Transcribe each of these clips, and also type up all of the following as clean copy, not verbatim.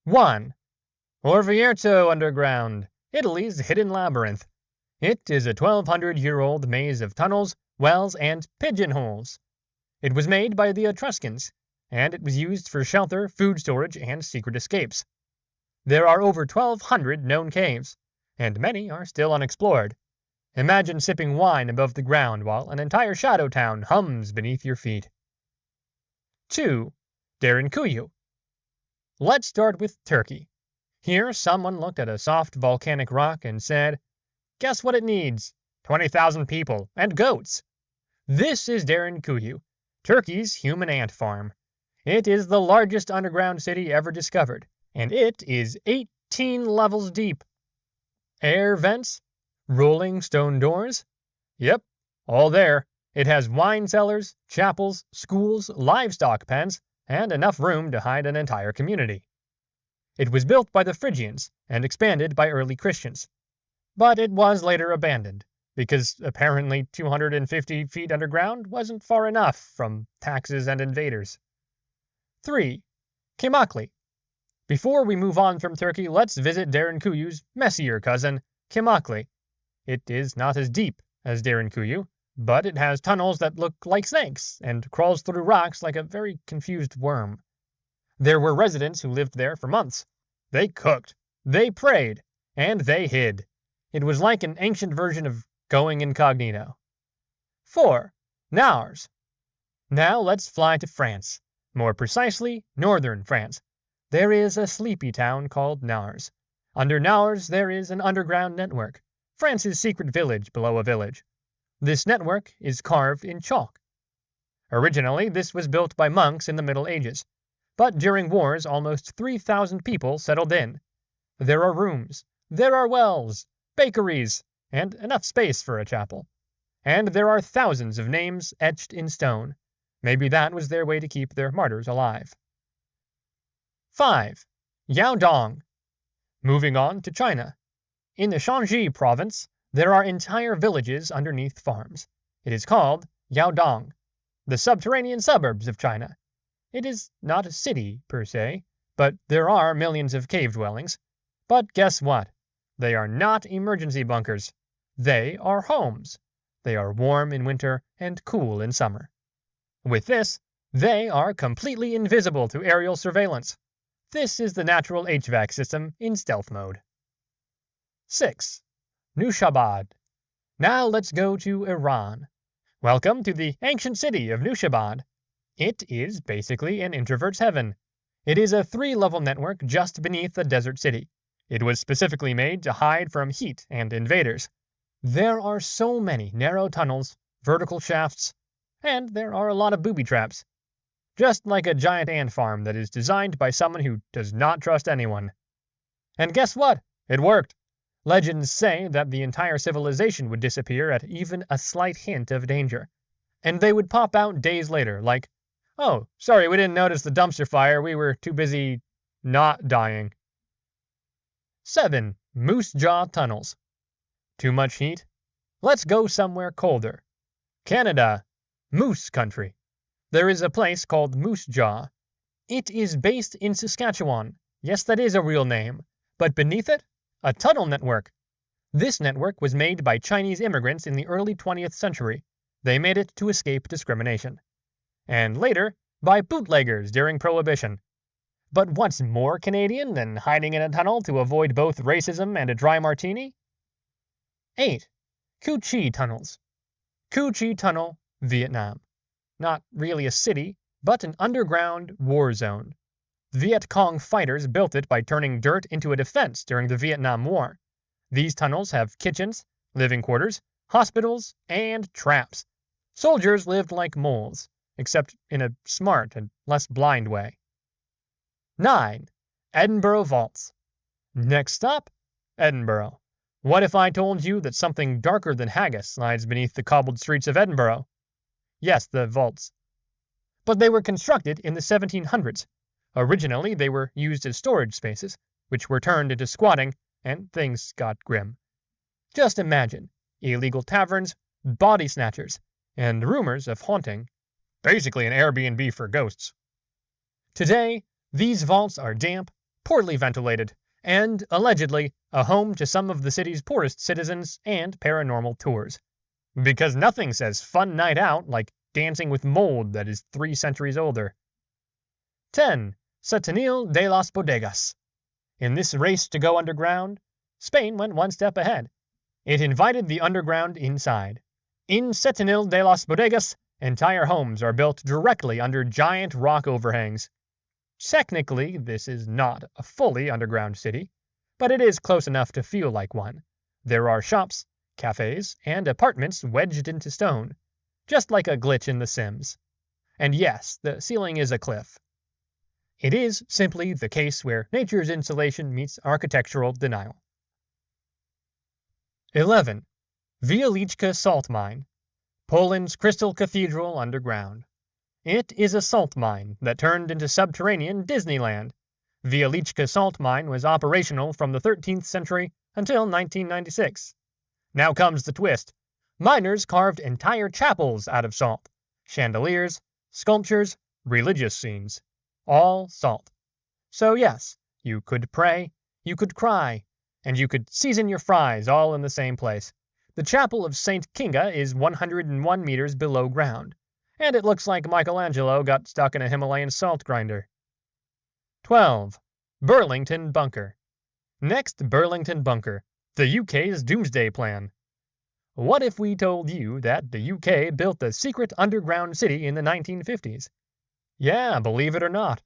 1. Orvieto Underground, Italy's hidden labyrinth. It is a 1,200-year-old maze of tunnels, wells, and pigeonholes. It was made by the Etruscans, and it was used for shelter, food storage, and secret escapes. There are over 1,200 known caves, and many are still unexplored. Imagine sipping wine above the ground while an entire shadow town hums beneath your feet. 2. Derinkuyu. Let's start with Turkey. Here, someone looked at a soft volcanic rock and said, "Guess what it needs? 20,000 people and goats." This is Derinkuyu, Turkey's human ant farm. It is the largest underground city ever discovered, and it is 18 levels deep. Air vents? Rolling stone doors? Yep, all there. It has wine cellars, chapels, schools, livestock pens, and enough room to hide an entire community. It was built by the Phrygians and expanded by early Christians. But it was later abandoned, because apparently 250 feet underground wasn't far enough from taxes and invaders. 3. Kaymakli. Before we move on from Turkey, let's visit Derinkuyu's messier cousin, Kaymakli. It is not as deep as Derinkuyu, but it has tunnels that look like snakes and crawls through rocks like a very confused worm. There were residents who lived there for months. They cooked, they prayed, and they hid. It was like an ancient version of going incognito. 4. Naours. Now let's fly to France, more precisely, northern France. There is a sleepy town called Naours. Under Naours there is an underground network, France's secret village below a village. This network is carved in chalk. Originally, this was built by monks in the Middle Ages, but during wars almost 3,000 people settled in. There are rooms, there are wells, bakeries, and enough space for a chapel. And there are thousands of names etched in stone. Maybe that was their way to keep their martyrs alive. 5. Yaodong. Moving on to China. In the Shanxi province, there are entire villages underneath farms. It is called Yaodong, the subterranean suburbs of China. It is not a city, per se, but there are millions of cave dwellings. But guess what? They are not emergency bunkers. They are homes. They are warm in winter and cool in summer. With this, they are completely invisible to aerial surveillance. This is the natural HVAC system in stealth mode. 6. Nushabad. Now let's go to Iran. Welcome to the ancient city of Nushabad. It is basically an introvert's heaven. It is a 3-level network just beneath the desert city. It was specifically made to hide from heat and invaders. There are so many narrow tunnels, vertical shafts, and there are a lot of booby traps. Just like a giant ant farm that is designed by someone who does not trust anyone. And guess what? It worked. Legends say that the entire civilization would disappear at even a slight hint of danger, and they would pop out days later like, "Oh, sorry, we didn't notice the dumpster fire, we were too busy not dying." 7. Moose Jaw Tunnels. Too much heat? Let's go somewhere colder. Canada. Moose Country. There is a place called Moose Jaw. It is based in Saskatchewan. Yes, that is a real name. But beneath it, a tunnel network. This network was made by Chinese immigrants in the early 20th century. They made it to escape discrimination. And later, by bootleggers during Prohibition. But what's more Canadian than hiding in a tunnel to avoid both racism and a dry martini? 8. Cu Chi Tunnels. Cu Chi Tunnel, Vietnam. Not really a city, but an underground war zone. Viet Cong fighters built it by turning dirt into a defense during the Vietnam War. These tunnels have kitchens, living quarters, hospitals, and traps. Soldiers lived like moles, except in a smart and less blind way. 9. Edinburgh Vaults. Next stop, Edinburgh. What if I told you that something darker than haggis lies beneath the cobbled streets of Edinburgh? Yes, the vaults. But they were constructed in the 1700s. Originally, they were used as storage spaces, which were turned into squatting, and things got grim. Just imagine, illegal taverns, body snatchers, and rumors of haunting. Basically an Airbnb for ghosts. Today, these vaults are damp, poorly ventilated, and, allegedly, a home to some of the city's poorest citizens and paranormal tours. Because nothing says fun night out like dancing with mold that is 3 centuries older. 10. Setenil De Las Bodegas. In this race to go underground, Spain went one step ahead. It invited the underground inside. In Setenil De Las Bodegas, entire homes are built directly under giant rock overhangs. Technically, this is not a fully underground city, but it is close enough to feel like one. There are shops, cafes, and apartments wedged into stone, just like a glitch in The Sims. And yes, the ceiling is a cliff. It is simply the case where nature's insulation meets architectural denial. 11. Wieliczka Salt Mine. Poland's Crystal Cathedral underground. It is a salt mine that turned into subterranean Disneyland. Wieliczka Salt Mine was operational from the 13th century until 1996. Now comes the twist. Miners carved entire chapels out of salt. Chandeliers, sculptures, religious scenes. All salt. So yes, you could pray, you could cry, and you could season your fries all in the same place. The chapel of St. Kinga is 101 meters below ground, and it looks like Michelangelo got stuck in a Himalayan salt grinder. 12. Burlington Bunker. Next, Burlington Bunker, the UK's doomsday plan. What if we told you that the UK built a secret underground city in the 1950s? Yeah, believe it or not.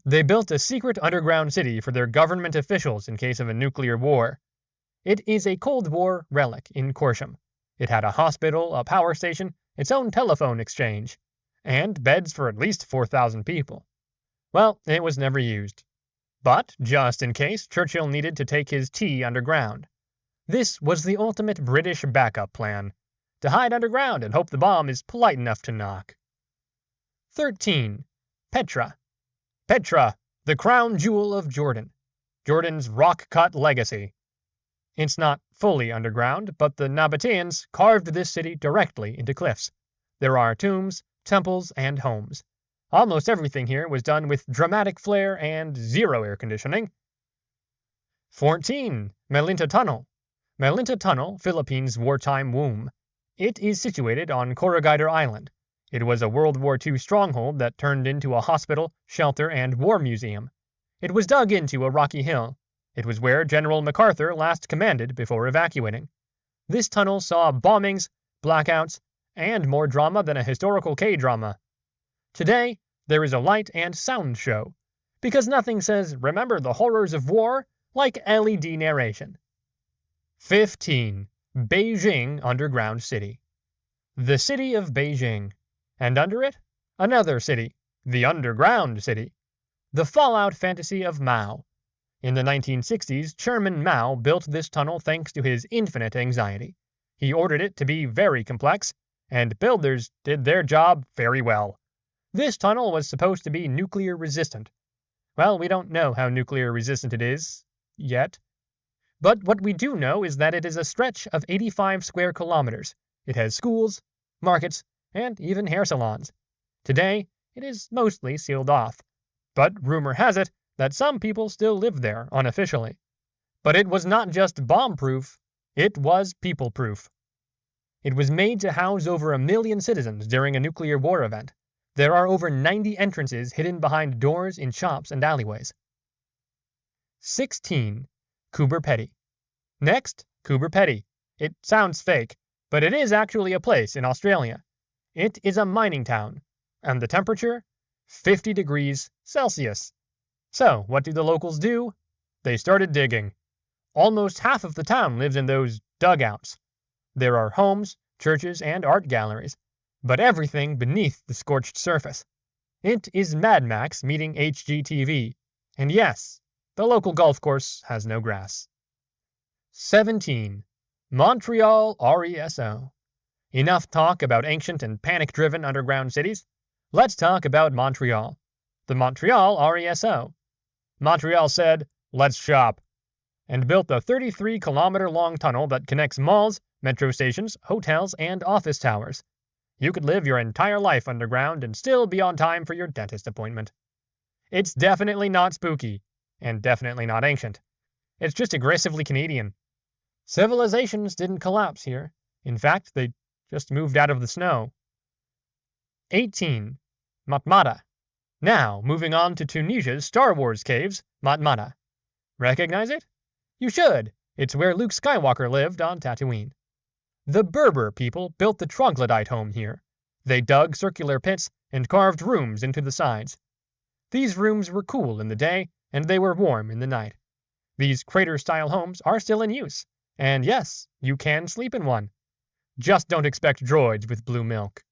They built a secret underground city for their government officials in case of a nuclear war. It is a Cold War relic in Corsham. It had a hospital, a power station, its own telephone exchange, and beds for at least 4,000 people. Well, it was never used. But, just in case, Churchill needed to take his tea underground. This was the ultimate British backup plan, to hide underground and hope the bomb is polite enough to knock. 13. Petra. Petra, the crown jewel of Jordan. Jordan's rock-cut legacy. It's not fully underground, but the Nabateans carved this city directly into cliffs. There are tombs, temples, and homes. Almost everything here was done with dramatic flair and zero air conditioning. 14. Malinta Tunnel. Malinta Tunnel, Philippines' wartime womb. It is situated on Corregidor Island. It was a World War II stronghold that turned into a hospital, shelter, and war museum. It was dug into a rocky hill. It was where General MacArthur last commanded before evacuating. This tunnel saw bombings, blackouts, and more drama than a historical K-drama. Today, there is a light and sound show, because nothing says "remember the horrors of war" like LED narration. 15. Beijing Underground City. The city of Beijing. And under it, another city, the Underground City. The fallout fantasy of Mao. In the 1960s, Chairman Mao built this tunnel thanks to his infinite anxiety. He ordered it to be very complex, and builders did their job very well. This tunnel was supposed to be nuclear resistant. Well, we don't know how nuclear resistant it is, yet. But what we do know is that it is a stretch of 85 square kilometers. It has schools, markets, and even hair salons. Today, it is mostly sealed off. But rumor has it that some people still live there unofficially. But it was not just bomb-proof, it was people-proof. It was made to house over 1 million citizens during a nuclear war event. There are over 90 entrances hidden behind doors in shops and alleyways. 16. Coober Pedy. Next, Coober Pedy. It sounds fake, but it is actually a place in Australia. It is a mining town, and the temperature? 50 degrees Celsius. So, what do the locals do? They started digging. Almost half of the town lives in those dugouts. There are homes, churches, and art galleries, but everything beneath the scorched surface. It is Mad Max meeting HGTV, and yes, the local golf course has no grass. 17. Montreal Reso. Enough talk about ancient and panic-driven underground cities. Let's talk about Montreal. The Montreal Reso. Montreal said, "Let's shop," and built a 33-kilometer-long tunnel that connects malls, metro stations, hotels, and office towers. You could live your entire life underground and still be on time for your dentist appointment. It's definitely not spooky. and definitely not ancient. It's just aggressively Canadian. Civilizations didn't collapse here. In fact, they just moved out of the snow. 18. Matmata. Now, moving on to Tunisia's Star Wars caves, Matmata. Recognize it? You should. It's where Luke Skywalker lived on Tatooine. The Berber people built the troglodyte home here. They dug circular pits and carved rooms into the sides. These rooms were cool in the day, and they were warm in the night. These crater-style homes are still in use, and yes, you can sleep in one. Just don't expect droids with blue milk.